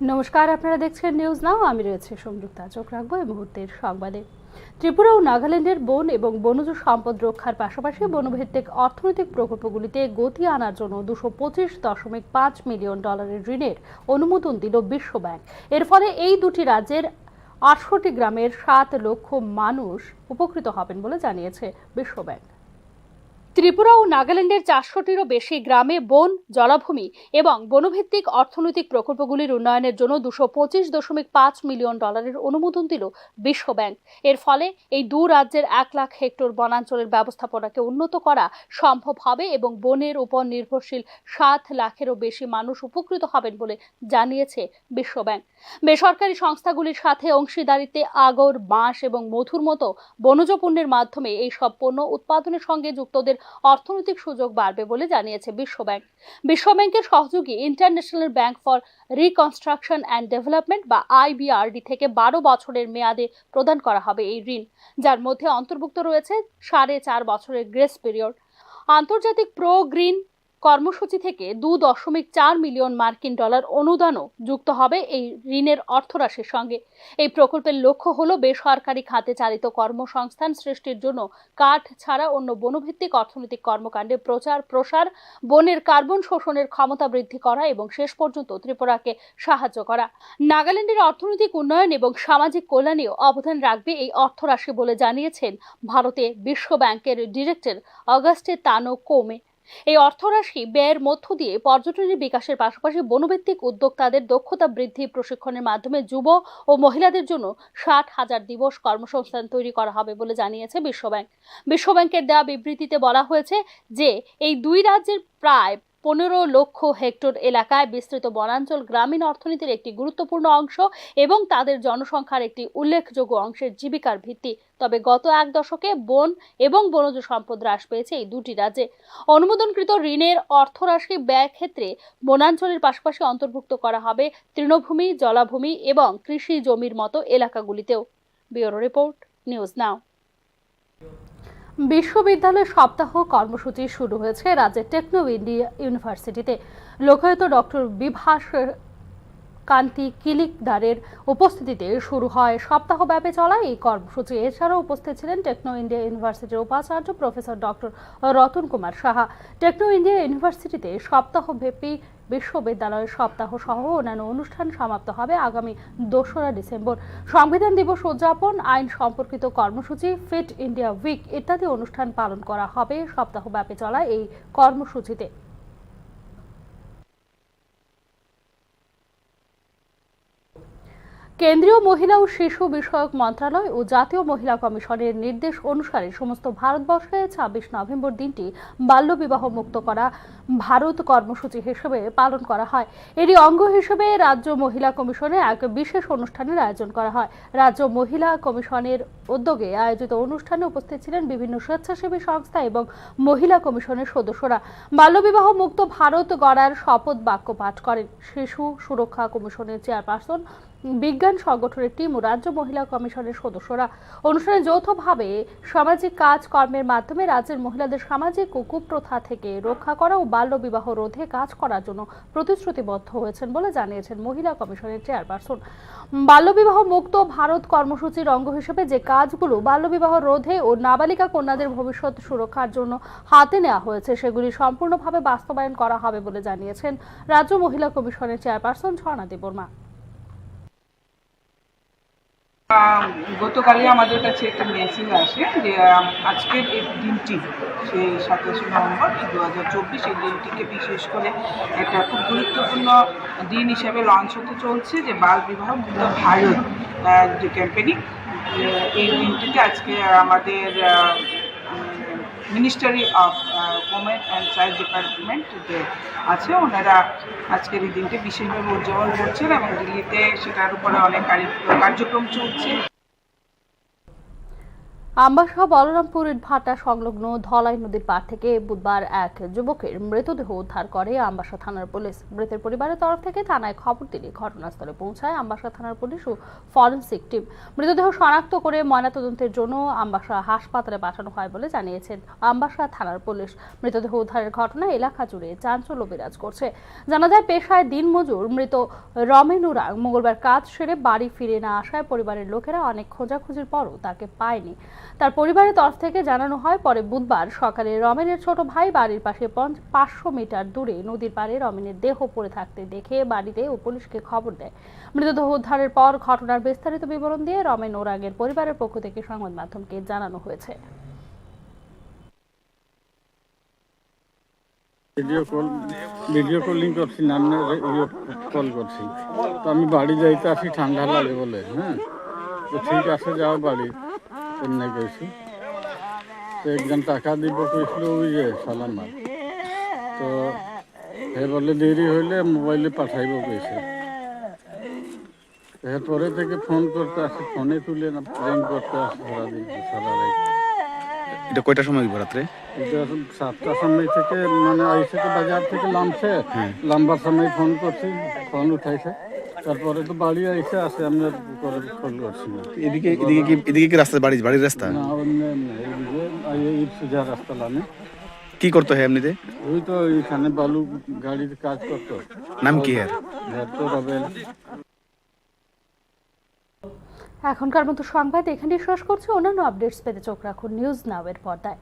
নমস্কার, আপনারা দেখছেন নিউজ নাও। আমি রয়েছে সংযুক্তা। চোখ রাখবো এই মুহূর্তের সংবাদে। ত্রিপুরা ও নাগাল্যান্ডের বন এবং বনজ সম্পদ রক্ষার পাশাপাশি বনভিত্তিক অর্থনৈতিক প্রকল্পগুলিতে গতি আনার জন্য 225.5 মিলিয়ন ডলারের ঋণের অনুমোদন দিল বিশ্ব ব্যাংক। এর ফলে এই দুটি রাজ্যের 8টি গ্রামের 7 লক্ষ মানুষ উপকৃত হবেন বলে জানিয়েছে বিশ্ব ব্যাংক। ত্রিপুরা ও নাগাল্যান্ডের 400টিরও বেশি গ্রামে বন, জলাভূমি এবং বনভিত্তিক অর্থনৈতিক প্রকল্পগুলির উন্নয়নের জন্য 225.5 মিলিয়ন ডলারের অনুমোদন দিল বিশ্ব ব্যাংক। এর ফলে এই দু রাজ্যের 1 লাখ হেক্টর বনাঞ্চলের ব্যবস্থাপনাকে উন্নত করা সম্ভব হবে এবং বনের উপর নির্ভরশীল 7 লাখেরও বেশি মানুষ উপকৃত হবেন বলে জানিয়েছে বিশ্ব ব্যাংক। বেসরকারি সংস্থাগুলির সাথে অংশীদারিত্বে আগর, বাঁশ এবং মধুর মতো বনজ পণ্যের মাধ্যমে এই সব পণ্য উৎপাদনের সঙ্গে যুক্তদের অর্থনৈতিক সুযোগ বাড়বে বলে জানিয়েছে বিশ্ব ব্যাংক। বিশ্ব ব্যাংকের সহযোগী international bank for reconstruction and development বা IBRD থেকে 12 বছরের মেয়াদে প্রদান করা হবে এই ঋণ, যার মধ্যে অন্তর্ভুক্ত রয়েছে 4.5 বছরের গ্রেস পিরিয়ড। আন্তর্জাতিক প্রো গ্রিন কর্মসূচি থেকে 2.4 মিলিয়ন মার্কিন ডলার অনুদানও যুক্ত হবে এই ঋণের অর্থরাশির সঙ্গে। এই প্রকল্পের লক্ষ্য হলো বেসরকারি খাতে চালিত কর্মসংস্থান সৃষ্টির জন্য কাঠ ছাড়া অন্য বনভিত্তিক অর্থনৈতিক কর্মকাণ্ডে প্রচার প্রসার, বনের কার্বন শোষণের ক্ষমতা বৃদ্ধি করা এবং শেষ পর্যন্ত ত্রিপুরাকে সাহায্য করা। নাগাল্যান্ডের অর্থনৈতিক উন্নয়ন এবং সামাজিক কল্যাণেও অবদান রাখবে এই অর্থরাশি বলে জানিয়েছেন ভারতে বিশ্ব ব্যাংকের ডিরেক্টর অগাস্টে তানো কোমে। এই অর্থরাশি ব্যয়ের মধ্য দিয়ে পর্যটনের বিকাশের পাশাপাশি বনভিত্তিক উদ্যোক্তাদের দক্ষতা বৃদ্ধি, প্রশিক্ষণের মাধ্যমে যুব ও মহিলাদের জন্য 60,000 দিবস কর্মসংস্থান তৈরি করা হবে বলে জানিয়েছে বিশ্ব ব্যাংক। বিশ্ব ব্যাংকের দেওয়া বিবৃতিতে বলা হয়েছে যে এই দুই রাজ্যের প্রায় 15 লক্ষ হেক্টর এলাকায় বিস্তৃত বনাঞ্চল গ্রামীণ অর্থনীতির একটি গুরুত্বপূর্ণ অংশ এবং তাদের জনসংখ্যার একটি উল্লেখযোগ্য অংশের জীবিকার ভিত্তি। তবে গত 1 দশকে বন এবং বনজ সম্পদ হ্রাস পেয়েছে এই দুটি রাজ্যে। অনুমোদনকৃত ঋণের অর্থরাশি ব্যয় ক্ষেত্রে বনাঞ্চলের পাশাপাশি অন্তর্ভুক্ত করা হবে তৃণভূমি, জলাভূমি এবং কৃষি জমির মতো এলাকাগুলিতেও। Bureau report, news now. বিশ্ববিদ্যালয় সপ্তাহ কর্মসূচি শুরু হয়েছে রাজ্যের টেকনো ইন্ডিয়া ইউনিভার্সিটিতে। লোকায়ত ডক্টর বিভাস কান্তি কিলিকদারের উপস্থিতিতে শুরু হয় সপ্তাহব্যাপী চলা এই কর্মসূচি। এছাড়াও উপস্থিত ছিলেন টেকনো ইন্ডিয়া ইউনিভার্সিটির উপাচার্য professor doctor Ratan Kumar Saha. Techno India ইউনিভার্সিটিতে সপ্তাহব্যাপী বিশ্ববিদ্যালয়ের সপ্তাহ সহ অন্যান্য অনুষ্ঠান সমাপ্ত হবে আগামী 2রা ডিসেম্বর। সংবিধান দিবস উদযাপন, আইন সম্পর্কিত কর্মসূচি, ফিট ইন্ডিয়া উইক ইত্যাদি অনুষ্ঠান পালন করা হবে সপ্তাহব্যাপী চলা এই কর্মসূচিতে। কেন্দ্রীয় মহিলা ও শিশু বিষয়ক মন্ত্রণালয় ও জাতীয় মহিলা কমিশনের নির্দেশ অনুসারে সমস্ত ভারতবর্ষে 26 নভেম্বর দিনটি বাল্যবিবাহ মুক্ত করা ভারত কর্মসূচি হিসেবে পালন করা হয়। এরই অঙ্গ হিসেবে রাজ্য মহিলা কমিশনে এক বিশেষ অনুষ্ঠানের আয়োজন করা হয়। রাজ্য মহিলা কমিশনের উদ্যোগে আয়োজিত অনুষ্ঠানে উপস্থিত ছিলেন বিভিন্ন স্বেচ্ছাসেবী সংস্থা এবং মহিলা কমিশনের সদস্যরা। বাল্যবিবাহ মুক্ত ভারত গড়ার শপথ বাক্য পাঠ করেন শিশু সুরক্ষা কমিশনের চেয়ারপারসন, বিজ্ঞান সংগঠনের টিম ও রাজ্য মহিলা কমিশনের সদস্যরা। অনুষ্ঠানে যৌথভাবে সামাজিক কাজকর্মের মাধ্যমে রাজ্যের মহিলাদের সামাজিক ও কুপ্রথা থেকে রক্ষা করা ও বাল্যবিবাহ রোধে কাজ করার জন্য প্রতিশ্রুতিবদ্ধ হয়েছেন বলে জানিয়েছেন মহিলা কমিশনের চেয়ারপারসন। বাল্যবিবাহ মুক্ত ভারত কর্মসূচির অঙ্গ হিসেবে যে কাজগুলো বাল্যবিবাহ রোধে ও নাবালিকা কন্যাদের ভবিষ্যৎ সুরক্ষার জন্য হাতে নেওয়া হয়েছে সেগুলি সম্পূর্ণভাবে বাস্তবায়ন করা হবে বলে জানিয়েছেন রাজ্য মহিলা কমিশনের চেয়ারপারসন ঝর্ণা দেববর্মা। গতকালই আমাদের কাছে একটা মেসেজ আসে যে আজকের এই দিনটি, সেই 27 নভেম্বর 2024, এই দিনটিকে বিশেষ করে একটা খুব গুরুত্বপূর্ণ দিন হিসেবে লঞ্চ হতে চলছে, যে বাল বিবাহ মুক্ত ভারত যে ক্যাম্পেইনিং। এই দিনটিতে আজকে আমাদের ministry of women and child department যে আছে, ওনারা আজকের এই দিনটি বিশেষভাবে উদযাপন করছেন এবং দিল্লিতে সেটার উপরে অনেক কার্যক্রম চলছে। আমবাসা বলরামপুর ভাটা সংলগ্ন ধলাই নদীর পাড় থেকে বুধবার এক যুবকের মৃতদেহ উদ্ধার করে আমবাসা থানার পুলিশ। মৃতের পরিবারের তরফ থেকে থানায় খবর দিলে ঘটনাস্থলে পৌঁছায় আমবাসা থানার পুলিশ ও ফরেনসিক টিম। মৃতদেহ শনাক্ত করে ময়নাতদন্তের জন্য আমবাসা হাসপাতালে পাঠানো হয় বলে জানিয়েছেন আমবাসা থানার পুলিশ। মৃতদেহ উদ্ধারের ঘটনায় এলাকা জুড়ে চাঞ্চল্য বিরাজ করছে। জানা যায়, পেশায় দিনমজুর মৃত রমেন উরাং মঙ্গলবার কাজ সেরে বাড়ি ফিরে না আসায় পরিবারের লোকেরা অনেক খোঁজাখুঁজির পরও তাকে পায়নি। তার পরিবারের তরফ থেকে জানানো হয়, পরে বুধবার সকালে রমেনের ছোট ভাই বাড়ির পাশে 500 মিটার দূরে নদীর পাড়ে রমেনের দেহ পড়ে থাকতে দেখে বাড়িতে ও পুলিশকে খবর দেয়। মৃতদেহ উদ্ধারের পর ঘটনার বিস্তারিত বিবরণ দিয়ে রমেন ওরাংয়ের পরিবারের পক্ষ থেকে সংবাদ মাধ্যমকে জানানো হয়েছে। ভিডিও কলিং করছি, নামে কল করছি। তো আমি বাড়ি যাইতে আসি, ঠান্ডা লাগে বলে। হ্যাঁ, তো ঠিক আছে, যাও বাড়ি এমনি গেছি। তো একজন টাকা দিব কইছিল, ওই যে সালামার। তো হে বলে দেরি হইলে মোবাইলে পাঠাইব কইছে। এরপরে থেকে ফোন করতে আসে, ফোনে তুলে না, প্রেম করতে আসে সারাদিন, সারা রাত। এটা কয়টার সময় হইব রাত্রে? এটা 7টার সময় থেকে, মানে আইসে তো বাজার থেকে নামছে, লম্বার সময় ফোন করছি, ফোন উঠাইছে। তারপরে তো বাড়ি আইসে আসে, আমরা ফোন করছি না। এদিকে কি রাস্তা, বাড়ির রাস্তা? না, অন্য এদিকে এই সোজা রাস্তা লানে। কি করতো হে এমনিতে? ওই তো এইখানে বালু গাড়ির কাজ করতো। নাম কি এর? তো রবেন। এখনকার মতো সংবাদ এখানেই শেষ করছি। অন্যান্য আপডেটস পেতে চোখ রাখুন নিউজ নাও এর পর্দায়।